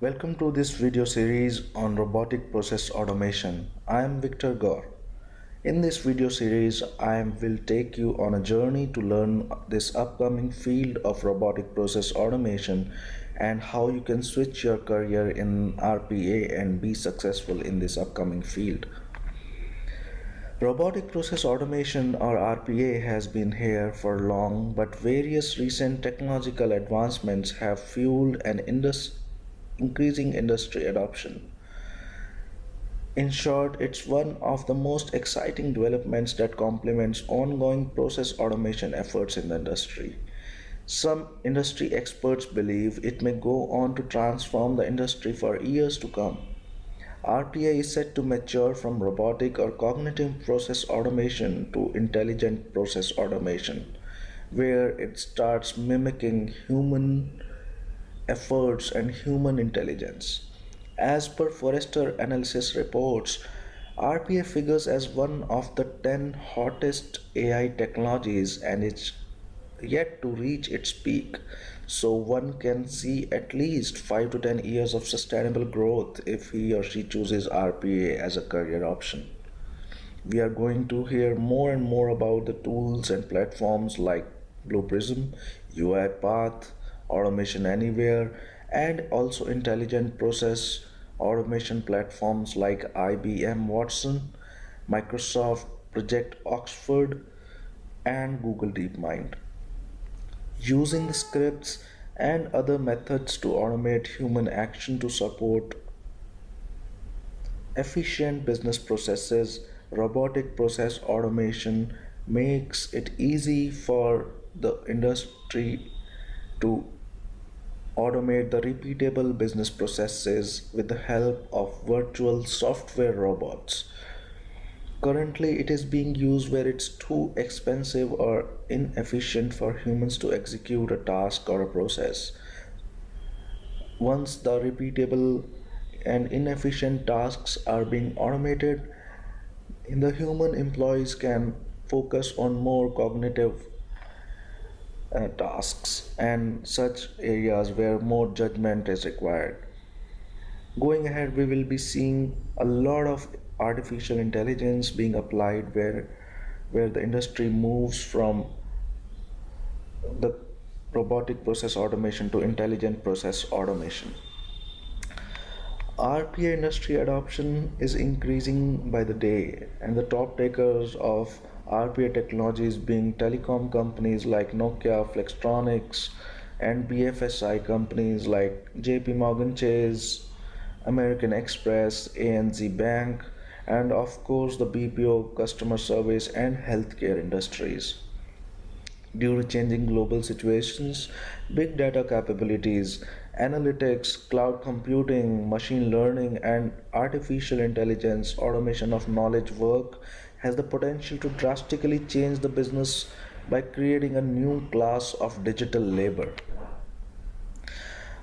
Welcome to this video series on robotic process automation. I am Victor Gaur. In this video series, I will take you on a journey to learn this upcoming field of robotic process automation and how you can switch your career in RPA and be successful in this upcoming field. Robotic process automation or RPA has been here for long, but various recent technological advancements have fueled an increasing industry adoption. In short, it's one of the most exciting developments that complements ongoing process automation efforts in the industry. Some industry experts believe it may go on to transform the industry for years to come. RPA is set to mature from robotic or cognitive process automation to intelligent process automation, where it starts mimicking human efforts and human intelligence. As per Forrester analysis reports, RPA figures as one of the 10 hottest AI technologies and it's yet to reach its peak. So one can see at least 5 to 10 years of sustainable growth if he or she chooses RPA as a career option. We are going to hear more and more about the tools and platforms like Blue Prism, UiPath, Automation Anywhere, and also intelligent process automation platforms like IBM Watson, Microsoft Project Oxford, and Google DeepMind. Using the scripts and other methods to automate human action to support efficient business processes, robotic process automation makes it easy for the industry to automate the repeatable business processes with the help of virtual software robots. Currently, it is being used where it's too expensive or inefficient for humans to execute a task or a process. Once the repeatable and inefficient tasks are being automated, the human employees can focus on more cognitive tasks and such areas where more judgment is required. Going ahead, we will be seeing a lot of artificial intelligence being applied where the industry moves from the robotic process automation to intelligent process automation. RPA industry adoption is increasing by the day, and the top takers of RPA technologies being telecom companies like Nokia, Flextronics, and BFSI companies like JP Morgan Chase, American Express, ANZ Bank, and of course the BPO, customer service, and healthcare industries. Due to changing global situations, big data capabilities, analytics, cloud computing, machine learning, and artificial intelligence automation of knowledge work has the potential to drastically change the business by creating a new class of digital labor.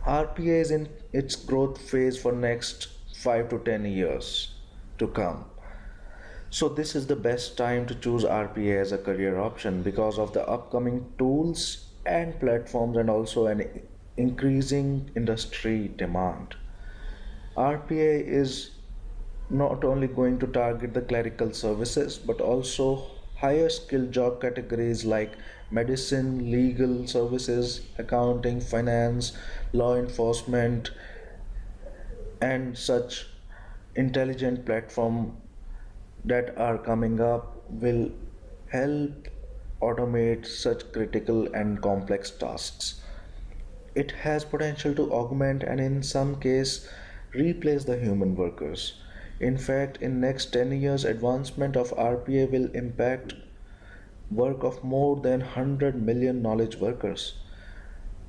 RPA is in its growth phase for next 5 to 10 years to come. So this is the best time to choose RPA as a career option because of the upcoming tools and platforms and also an increasing industry demand. RPA is not only going to target the clerical services but also higher skill job categories like medicine, legal services, accounting, finance, law enforcement, and such intelligent platform that are coming up will help automate such critical and complex tasks. It has potential to augment and in some case replace the human workers. In fact, in next 10 years advancement of RPA will impact work of more than 100 million knowledge workers.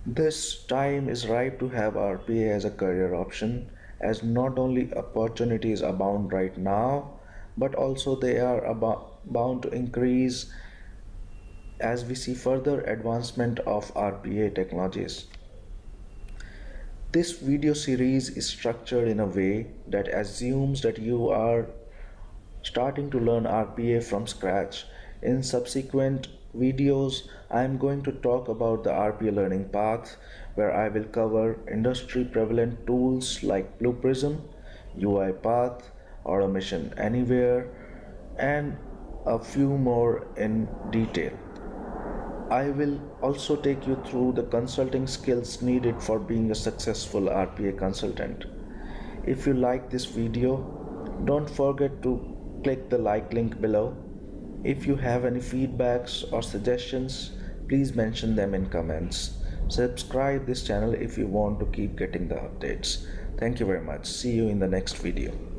This time is ripe to have RPA as a career option as not only opportunities abound right now but also they are bound to increase as we see further advancement of RPA technologies. This video series is structured in a way that assumes that you are starting to learn RPA from scratch. In subsequent videos, I am going to talk about the RPA learning path, where I will cover industry prevalent tools like Blue Prism, UiPath, Automation Anywhere, and a few more in detail. I will also take you through the consulting skills needed for being a successful RPA consultant. If you like this video, don't forget to click the like link below. If you have any feedbacks or suggestions, please mention them in comments. Subscribe this channel if you want to keep getting the updates. Thank you very much. See you in the next video.